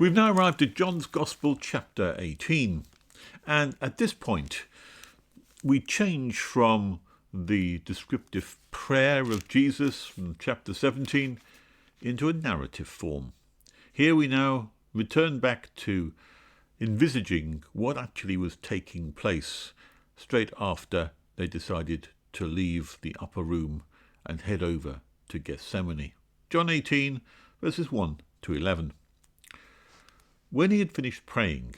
We've now arrived at John's Gospel, chapter 18. And at this point, we change from the descriptive prayer of Jesus from chapter 17 into a narrative form. Here we now return back to envisaging what actually was taking place straight after they decided to leave the upper room and head over to Gethsemane. John 18, verses 1 to 11. When he had finished praying,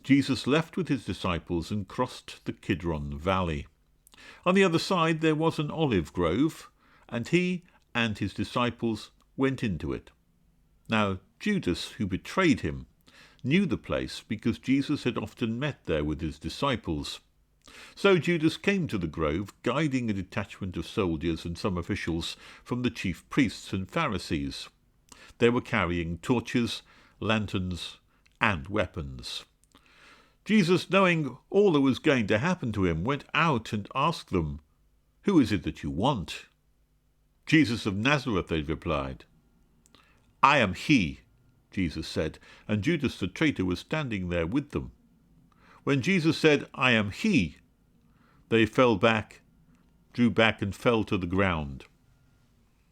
Jesus left with his disciples and crossed the Kidron Valley. On the other side there was an olive grove, and he and his disciples went into it. Now Judas, who betrayed him, knew the place because Jesus had often met there with his disciples. So Judas came to the grove, guiding a detachment of soldiers and some officials from the chief priests and Pharisees. They were carrying torches, lanterns, and weapons. Jesus, knowing all that was going to happen to him, went out and asked them, "Who is it that you want?" "Jesus of Nazareth," they replied. "I am he," Jesus said, and Judas the traitor was standing there with them. When Jesus said, "I am he," they drew back and fell to the ground.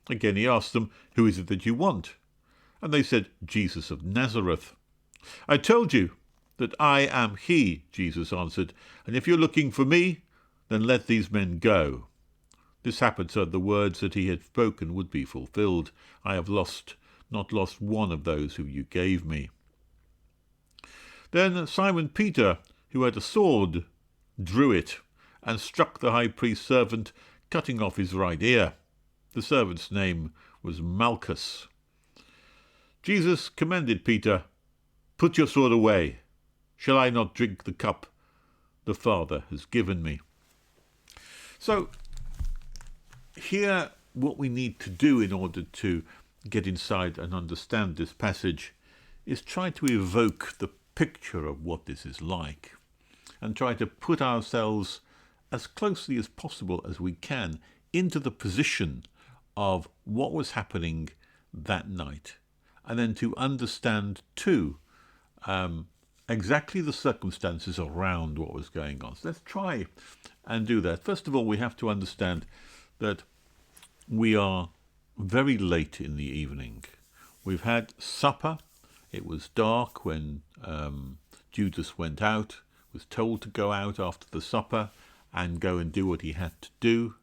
Again he asked them, "Who is it that you want?" And they said, "Jesus of Nazareth." "I told you that I am he," Jesus answered, "and if you're looking for me, then let these men go." This happened so that the words that he had spoken would be fulfilled. "I have not lost one of those who you gave me." Then Simon Peter, who had a sword, drew it and struck the high priest's servant, cutting off his right ear. The servant's name was Malchus. Jesus commended Peter, "Put your sword away. Shall I not drink the cup the Father has given me?" So here, what we need to do in order to get inside and understand this passage is try to evoke the picture of what this is like and try to put ourselves as closely as possible as we can into the position of what was happening that night, and then to understand too exactly the circumstances around what was going on. So let's try and do that. First of all, we have to understand that we are very late in the evening. We've had supper. It was dark when Judas went out, was told to go out after the supper and go and do what he had to do.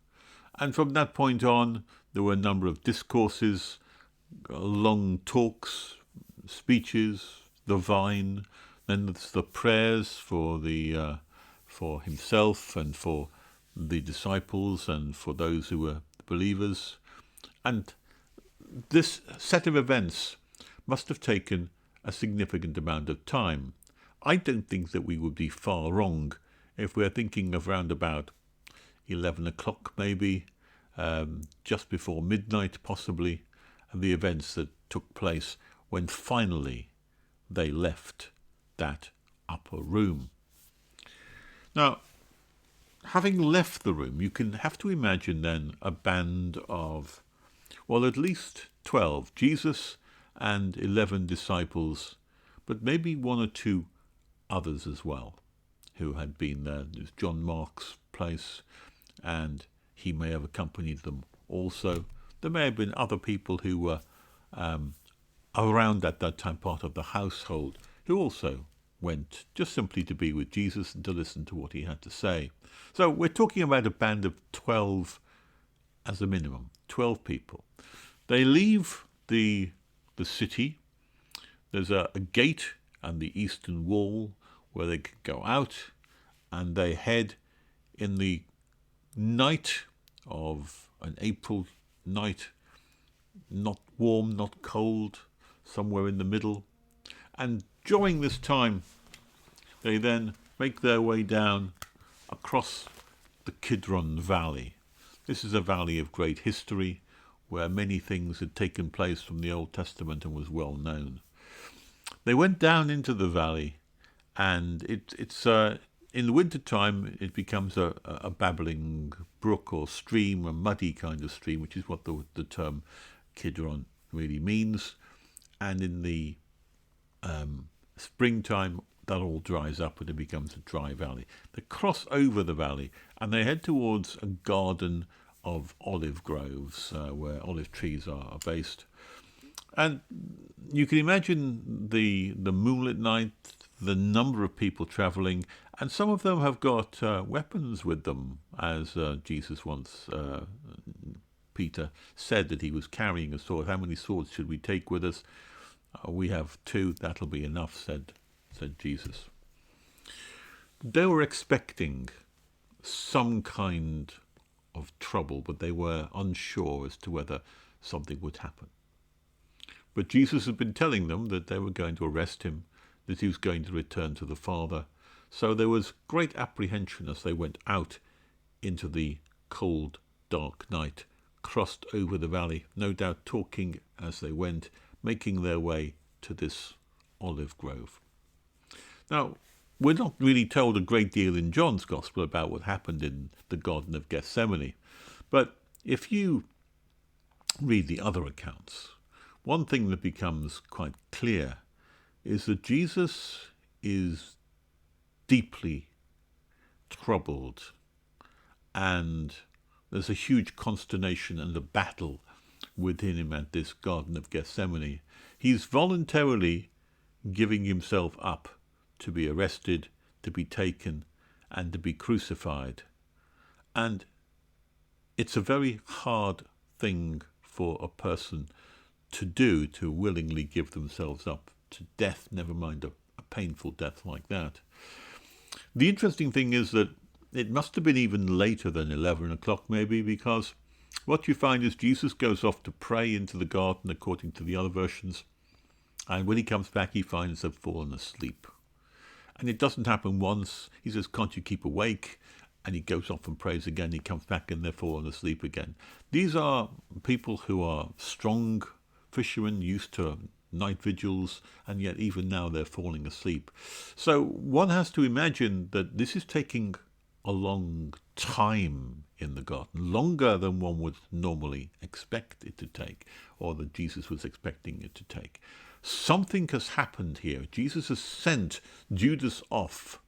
And from that point on, there were a number of discourses, long talks, speeches, the vine, then the prayers for himself and for the disciples and for those who were believers. And this set of events must have taken a significant amount of time. I don't think that we would be far wrong if we're thinking of round about 11 o'clock maybe, just before midnight possibly, and the events that took place when finally they left that upper room. Now, having left the room, you can have to imagine then a band of, well, at least 12, Jesus and 11 disciples, but maybe one or two others as well who had been there. It was John Mark's place, and he may have accompanied them also. There may have been other people who were around at that time, part of the household, who also went just simply to be with Jesus and to listen to what he had to say. So we're talking about a band of 12 as a minimum, 12 people. They leave the city. There's a gate and the eastern wall where they can go out, and they head in the night of an April night, not warm, not cold, somewhere in the middle. And during this time, they then make their way down across the Kidron Valley. This is a valley of great history where many things had taken place from the Old Testament and was well known. They went down into the valley, and it's in the winter time it becomes a babbling brook or stream, a muddy kind of stream, which is what the term Kidron really means. And in the springtime, that all dries up and it becomes a dry valley. They cross over the valley and they head towards a garden of olive groves where olive trees are based. And you can imagine the moonlit night, the number of people travelling, and some of them have got weapons with them, as Jesus once, Peter, said that he was carrying a sword. How many swords should we take with us? We have 2, that'll be enough, said Jesus. They were expecting some kind of trouble, but they were unsure as to whether something would happen. But Jesus had been telling them that they were going to arrest him, that he was going to return to the Father. So there was great apprehension as they went out into the cold, dark night, crossed over the valley, no doubt talking as they went, making their way to this olive grove. Now, we're not really told a great deal in John's Gospel about what happened in the Garden of Gethsemane. But if you read the other accounts, one thing that becomes quite clear is that Jesus is deeply troubled, and there's a huge consternation and a battle within him at this Garden of Gethsemane. He's voluntarily giving himself up to be arrested, to be taken, and to be crucified. And it's a very hard thing for a person to do, to willingly give themselves up to death, never mind a painful death like that. The interesting thing is that it must have been even later than 11 o'clock maybe, because what you find is Jesus goes off to pray into the garden according to the other versions, and when he comes back he finds they've fallen asleep. And it doesn't happen once. He says, "Can't you keep awake?" And he goes off and prays again. He comes back and they're fallen asleep again. These are people who are strong fishermen, used to night vigils, and yet even now they're falling asleep. So one has to imagine that this is taking a long time in the garden, longer than one would normally expect it to take, or that Jesus was expecting it to take. Something has happened here. Jesus has sent Judas off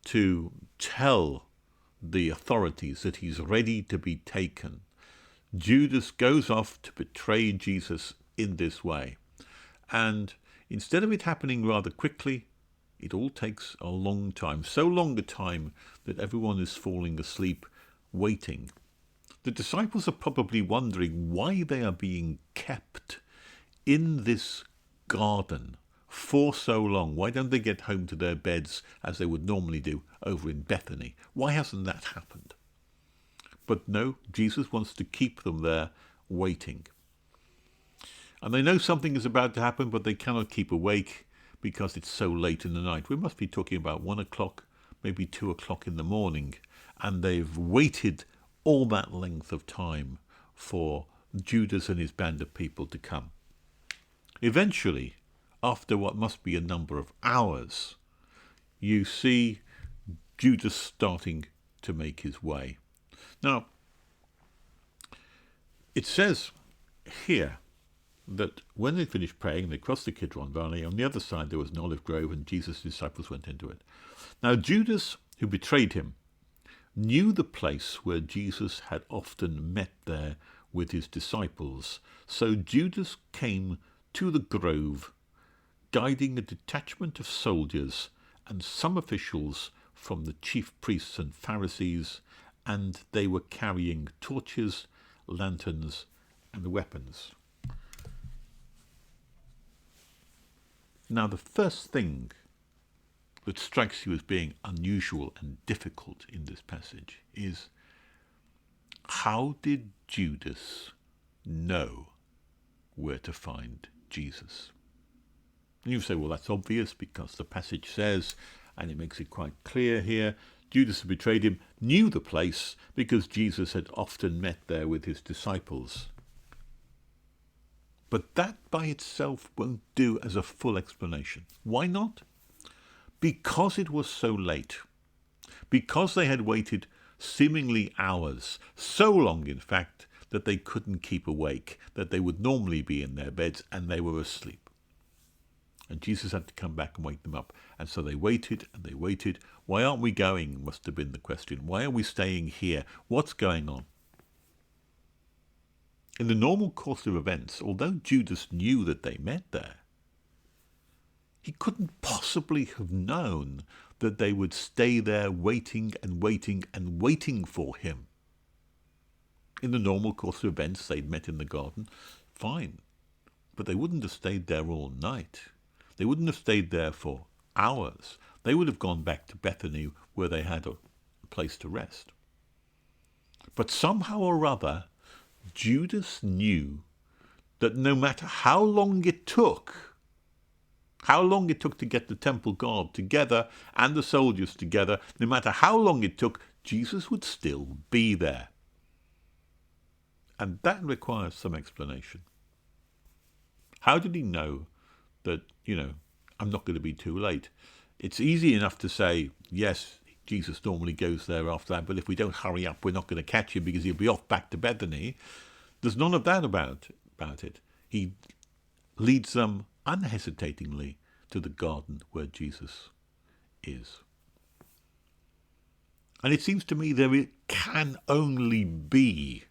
to tell the authorities that he's ready to be taken. Judas goes off to betray Jesus in this way. And instead of it happening rather quickly, it all takes a long time, so long a time that everyone is falling asleep, waiting. The disciples are probably wondering why they are being kept in this garden for so long. Why don't they get home to their beds as they would normally do over in Bethany? Why hasn't that happened? But no, Jesus wants to keep them there waiting. And they know something is about to happen, but they cannot keep awake because it's so late in the night. We must be talking about 1 o'clock, maybe 2 o'clock in the morning. And they've waited all that length of time for Judas and his band of people to come. Eventually, after what must be a number of hours, you see Judas starting to make his way. Now, it says here that when they finished praying, they crossed the Kidron Valley. On the other side, there was an olive grove, and Jesus' disciples went into it. Now, Judas, who betrayed him, knew the place where Jesus had often met there with his disciples. So Judas came to the grove, guiding a detachment of soldiers and some officials from the chief priests and Pharisees, and they were carrying torches, lanterns, and weapons. Now, the first thing that strikes you as being unusual and difficult in this passage is, how did Judas know where to find Jesus? And you say, well, that's obvious because the passage says, and it makes it quite clear here, Judas who betrayed him knew the place because Jesus had often met there with his disciples. But that by itself won't do as a full explanation. Why not? Because it was so late. Because they had waited seemingly hours, so long in fact that they couldn't keep awake, that they would normally be in their beds and they were asleep. And Jesus had to come back and wake them up. And so they waited and they waited. Why aren't we going, must have been the question. Why are we staying here? What's going on? In the normal course of events, although Judas knew that they met there, he couldn't possibly have known that they would stay there waiting and waiting and waiting for him. In the normal course of events, they'd met in the garden, fine. But they wouldn't have stayed there all night. They wouldn't have stayed there for hours. They would have gone back to Bethany where they had a place to rest. But somehow or other, Judas knew that no matter how long it took to get the temple guard together and the soldiers together, no matter how long it took, Jesus would still be there. And that requires some explanation. How did he know that, I'm not going to be too late? It's easy enough to say, yes, Jesus normally goes there after that, but if we don't hurry up, we're not going to catch him because he'll be off back to Bethany. There's none of that about it. He leads them unhesitatingly to the garden where Jesus is. And it seems to me there can only be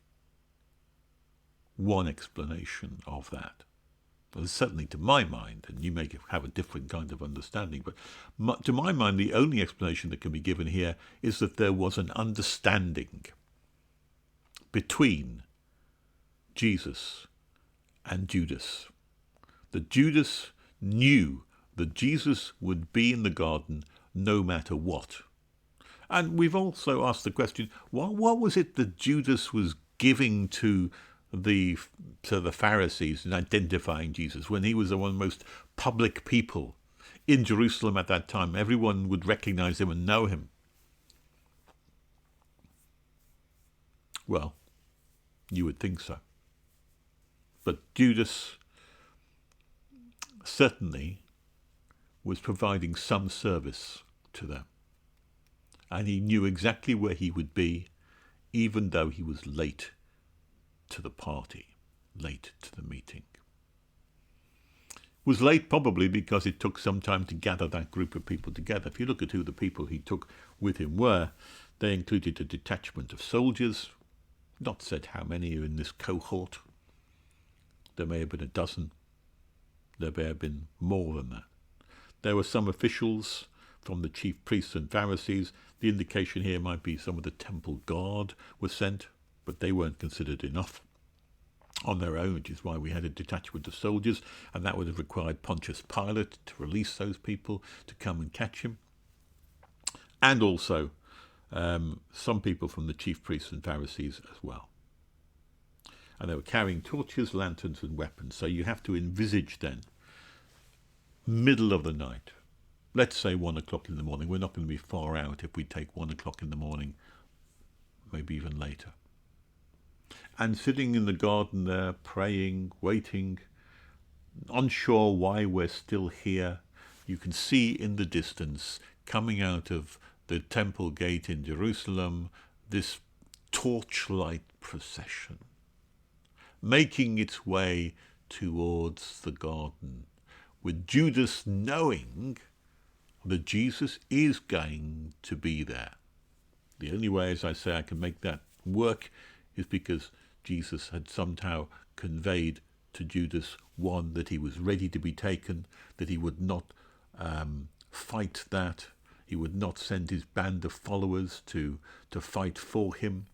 one explanation of that. Well, certainly to my mind, and you may have a different kind of understanding, but to my mind, the only explanation that can be given here is that there was an understanding between Jesus and Judas. That Judas knew that Jesus would be in the garden no matter what. And we've also asked the question, what was it that Judas was giving to the Pharisees in identifying Jesus when he was one of the most public people in Jerusalem at that time? Everyone would recognize him and know him. Well, you would think so. But Judas certainly was providing some service to them. And he knew exactly where he would be, even though he was late to the party, late to the meeting. Was late probably because it took some time to gather that group of people together. If you look at who the people he took with him were, they included a detachment of soldiers, not said how many are in this cohort. There may have been a dozen. There may have been more than that. There were some officials from the chief priests and Pharisees. The indication here might be some of the temple guard were sent, but they weren't considered enough on their own, which is why we had a detachment of soldiers, and that would have required Pontius Pilate to release those people to come and catch him. And also some people from the chief priests and Pharisees as well. And they were carrying torches, lanterns and weapons. So you have to envisage then, middle of the night, let's say 1 o'clock in the morning. We're not going to be far out if we take 1 o'clock in the morning, maybe even later. And sitting in the garden there, praying, waiting, unsure why we're still here. You can see in the distance, coming out of the temple gate in Jerusalem, this torchlight procession, making its way towards the garden, with Judas knowing that Jesus is going to be there. The only way, as I say, I can make that work is because Jesus had somehow conveyed to Judas, one, that he was ready to be taken, that he would not fight that, he would not send his band of followers to fight for him,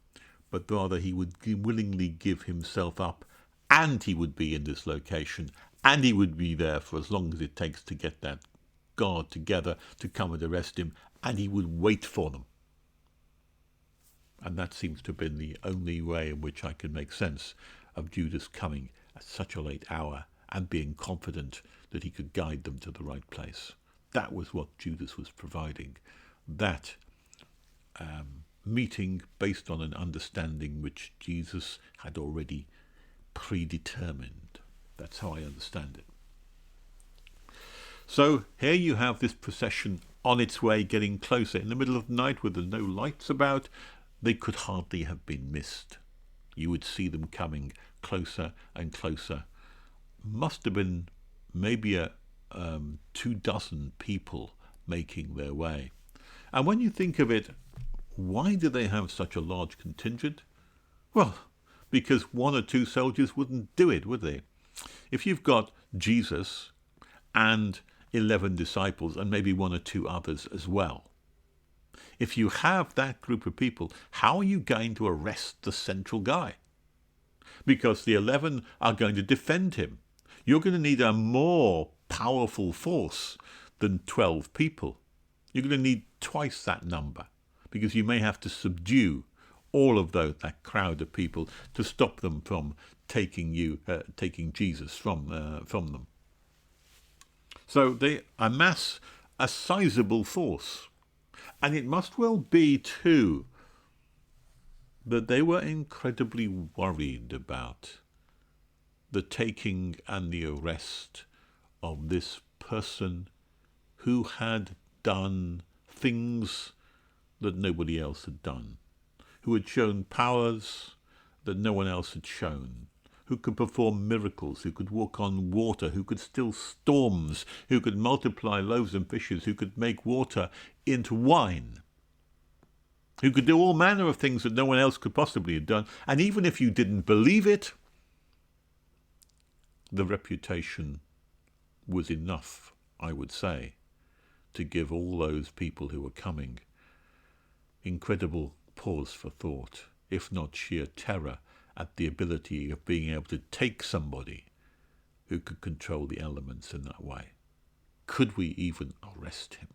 but rather he would willingly give himself up, and he would be in this location, and he would be there for as long as it takes to get that guard together to come and arrest him, and he would wait for them. And that seems to have been the only way in which I can make sense of Judas coming at such a late hour and being confident that he could guide them to the right place. That was what Judas was providing. That meeting based on an understanding which Jesus had already predetermined. That's how I understand it. So here you have this procession on its way, getting closer. In the middle of the night with no lights about, they could hardly have been missed. You would see them coming closer and closer. Must have been maybe a 24 people making their way. And when you think of it, why do they have such a large contingent? Well, because 1 or 2 soldiers wouldn't do it, would they? If you've got Jesus and 11 disciples and maybe 1 or 2 others as well, if you have that group of people, how are you going to arrest the central guy? Because the 11 are going to defend him. You're going to need a more powerful force than 12 people. You're going to need twice that number, because you may have to subdue all of that crowd of people to stop them from taking Jesus from them. So they amass a sizable force. And it must well be, too, that they were incredibly worried about the taking and the arrest of this person who had done things that nobody else had done, who had shown powers that no one else had shown, who could perform miracles, who could walk on water, who could still storms, who could multiply loaves and fishes, who could make water into wine, who could do all manner of things that no one else could possibly have done. And even if you didn't believe it, the reputation was enough, I would say, to give all those people who were coming incredible pause for thought, if not sheer terror at the ability of being able to take somebody who could control the elements in that way. Could we even arrest him?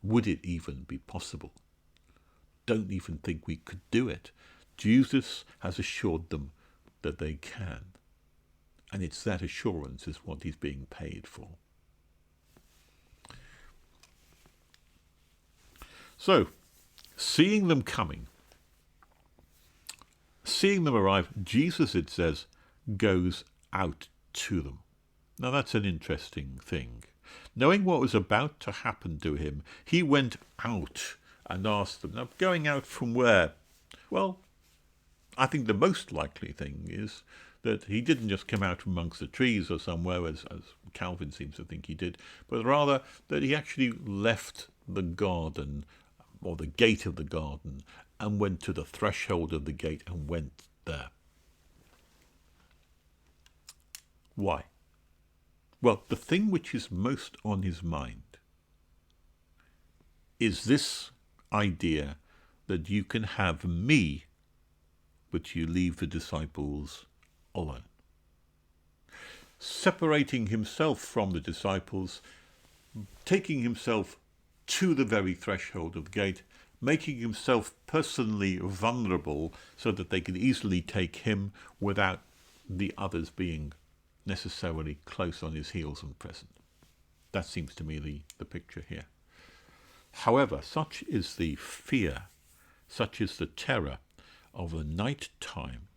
Would it even be possible? Don't even think we could do it. Jesus has assured them that they can. And it's that assurance is what he's being paid for. So, seeing them coming, seeing them arrive, Jesus, it says, goes out to them. Now that's an interesting thing. Knowing what was about to happen to him, he went out and asked them. Now, going out from where? Well, I think the most likely thing is that he didn't just come out from amongst the trees or somewhere, as Calvin seems to think he did, but rather that he actually left the garden, or the gate of the garden, and went to the threshold of the gate and went there. Why? Well, the thing which is most on his mind is this idea that you can have me, but you leave the disciples alone. Separating himself from the disciples, taking himself to the very threshold of the gate, making himself personally vulnerable so that they could easily take him without the others being necessarily close on his heels and present. That seems to me the picture here. However, such is the fear, such is the terror of the night time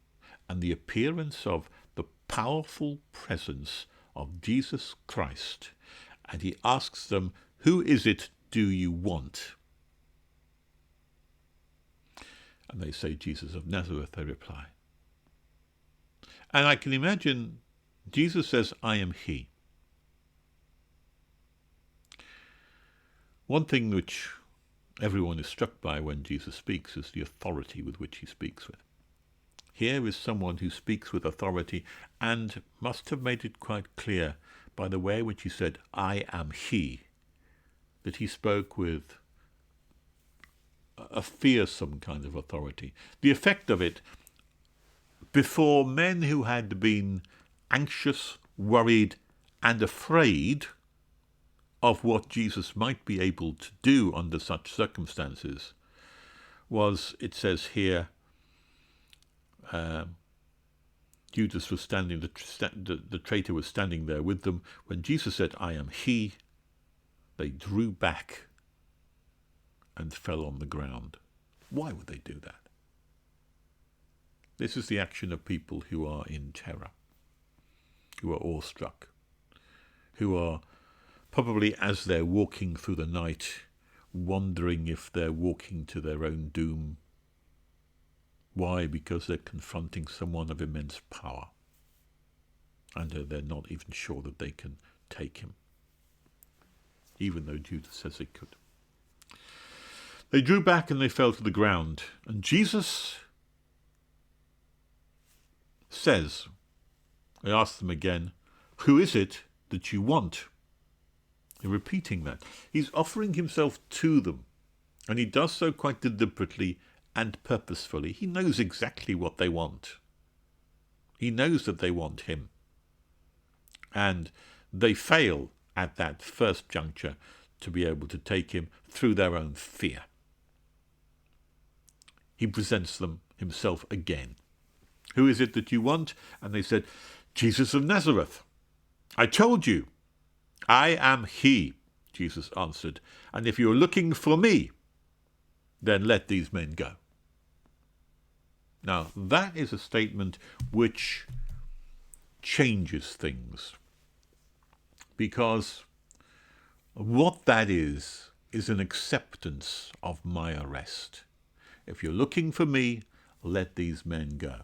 and the appearance of the powerful presence of Jesus Christ. And he asks them, "Who is it do you want?" And they say, "Jesus of Nazareth," they reply. And I can imagine Jesus says, "I am he." One thing which everyone is struck by when Jesus speaks is the authority with which he speaks with. Here is someone who speaks with authority and must have made it quite clear by the way in which he said, "I am he," that he spoke with a fearsome kind of authority. The effect of it, before men who had been anxious, worried, and afraid of what Jesus might be able to do under such circumstances, was, it says here, Judas was standing, the traitor was standing there with them. When Jesus said, "I am he," they drew back and fell on the ground. Why would they do that? This is the action of people who are in terror, who are awestruck, who are probably, as they're walking through the night, wondering if they're walking to their own doom. Why? Because they're confronting someone of immense power, and they're not even sure that they can take him. even though Judas says it could. They drew back and they fell to the ground. And Jesus says, I ask them again, who is it that you want? They're repeating that. He's offering himself to them. And he does so quite deliberately and purposefully. He knows exactly what they want. He knows that they want him. And they fail at that first juncture to be able to take him through their own fear. He presents them himself again. Who is it that you want? And they said, Jesus of Nazareth. I told you, I am he, Jesus answered. And if you're looking for me, then let these men go. Now, that is a statement which changes things. Because what that is an acceptance of my arrest. If you're looking for me, let these men go.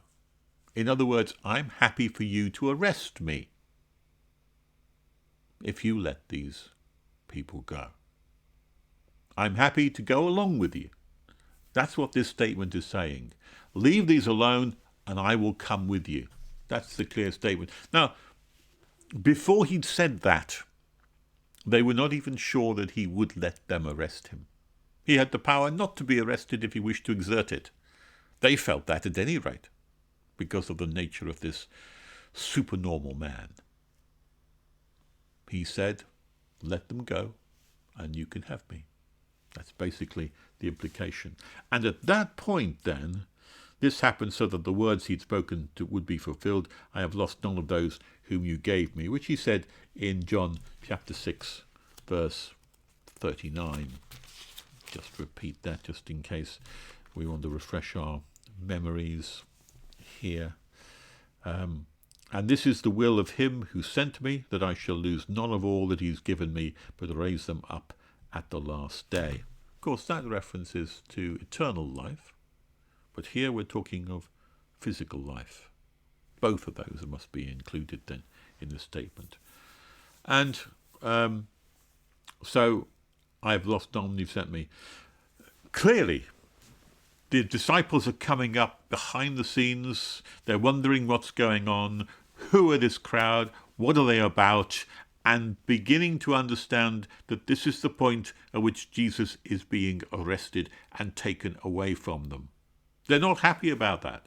In other words, I'm happy for you to arrest me if you let these people go. I'm happy to go along with you. That's what this statement is saying. Leave these alone and I will come with you. That's the clear statement. Now, before he'd said that, they were not even sure that he would let them arrest him. He had the power not to be arrested if he wished to exert it. They felt that at any rate, because of the nature of this supernormal man. He said, let them go and you can have me. That's basically the implication. And at that point then, this happened so that the words he'd spoken would be fulfilled. I have lost none of those whom you gave me, which he said in John chapter 6, verse 39. Just repeat that just in case we want to refresh our memories here. And this is the will of him who sent me, that I shall lose none of all that he's given me, but raise them up at the last day. Of course, that reference is to eternal life, but here we're talking of physical life. Both of those must be included then in the statement. And so I've lost none you've sent me. Clearly, the disciples are coming up behind the scenes. They're wondering what's going on. Who are this crowd? What are they about? And beginning to understand that this is the point at which Jesus is being arrested and taken away from them. They're not happy about that.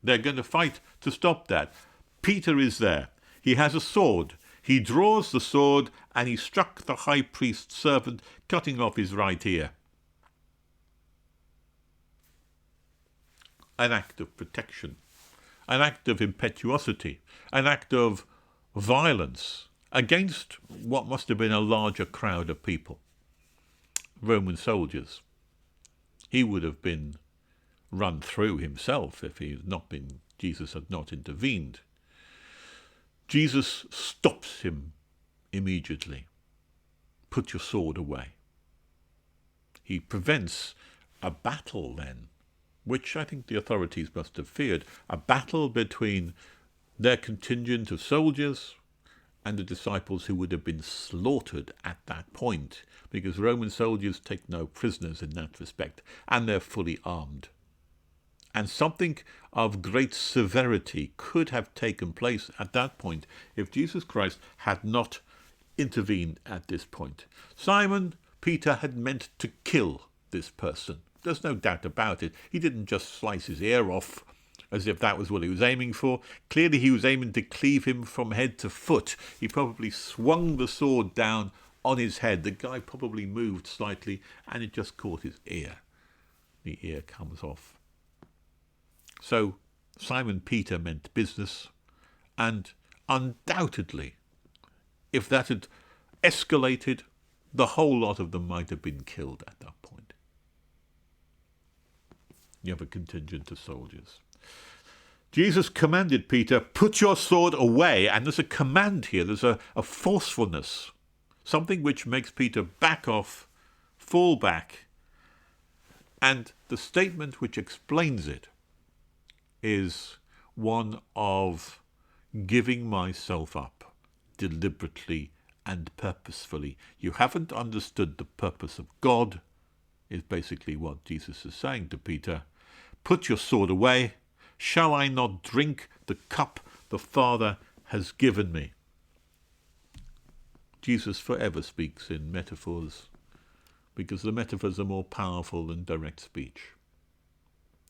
They're going to fight to stop that. Peter is there. He has a sword. He draws the sword and he struck the high priest's servant, cutting off his right ear. An act of protection, an act of impetuosity, an act of violence against what must have been a larger crowd of people. Roman soldiers. He would have been run through himself if Jesus had not intervened. Jesus stops him immediately. Put your sword away. He prevents a battle then, which I think the authorities must have feared, a battle between their contingent of soldiers and the disciples who would have been slaughtered at that point, because Roman soldiers take no prisoners in that respect, and they're fully armed. And something of great severity could have taken place at that point if Jesus Christ had not intervened at this point. Simon Peter had meant to kill this person. There's no doubt about it. He didn't just slice his ear off as if that was what he was aiming for. Clearly he was aiming to cleave him from head to foot. He probably swung the sword down on his head. The guy probably moved slightly and it just caught his ear. The ear comes off. So Simon Peter meant business, and undoubtedly, if that had escalated, the whole lot of them might have been killed at that point. You have a contingent of soldiers. Jesus commanded Peter, put your sword away, and there's a command here, there's a forcefulness, something which makes Peter back off, fall back, and the statement which explains it is one of giving myself up deliberately and purposefully. You haven't understood the purpose of God, is basically what Jesus is saying to Peter. Put your sword away. Shall I not drink the cup the Father has given me? Jesus forever speaks in metaphors, because the metaphors are more powerful than direct speech.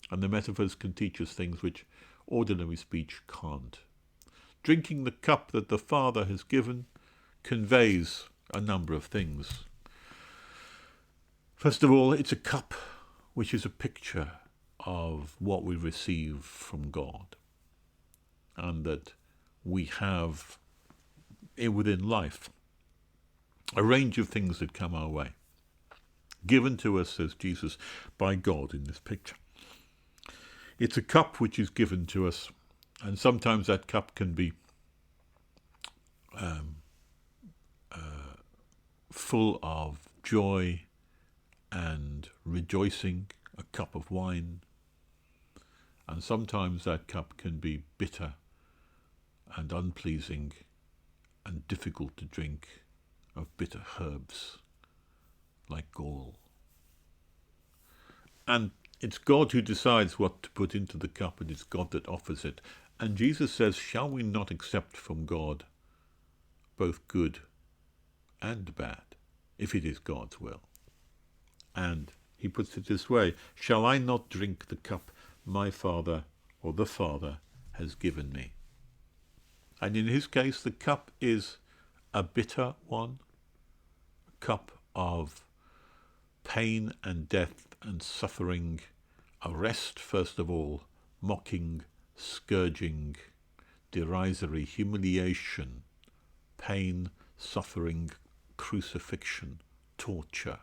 And the metaphors can teach us things which ordinary speech can't. Drinking the cup that the Father has given conveys a number of things. First of all, it's a cup which is a picture of what we receive from God, and that we have within life a range of things that come our way, given to us, says Jesus, by God in this picture. It's a cup which is given to us, and sometimes that cup can be full of joy and rejoicing, a cup of wine, and sometimes that cup can be bitter and unpleasing and difficult to drink, of bitter herbs like gall. And it's God who decides what to put into the cup, and it's God that offers it. And Jesus says, shall we not accept from God both good and bad, if it is God's will? And he puts it this way, shall I not drink the cup my Father, or the Father, has given me? And in his case, the cup is a bitter one, a cup of pain and death and suffering, arrest first of all, mocking, scourging, derisory, humiliation, pain, suffering, crucifixion, torture.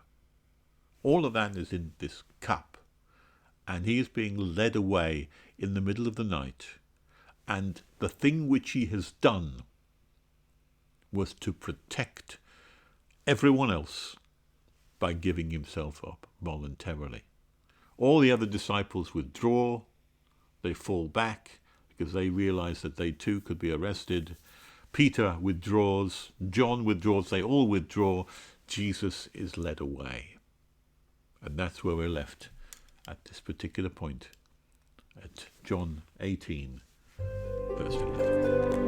All of that is in this cup, and he is being led away in the middle of the night, and the thing which he has done was to protect everyone else by giving himself up voluntarily. All the other disciples withdraw, they fall back because they realize that they too could be arrested. Peter withdraws, John withdraws, they all withdraw. Jesus is led away. And that's where we're left at this particular point, at John 18, verse 11.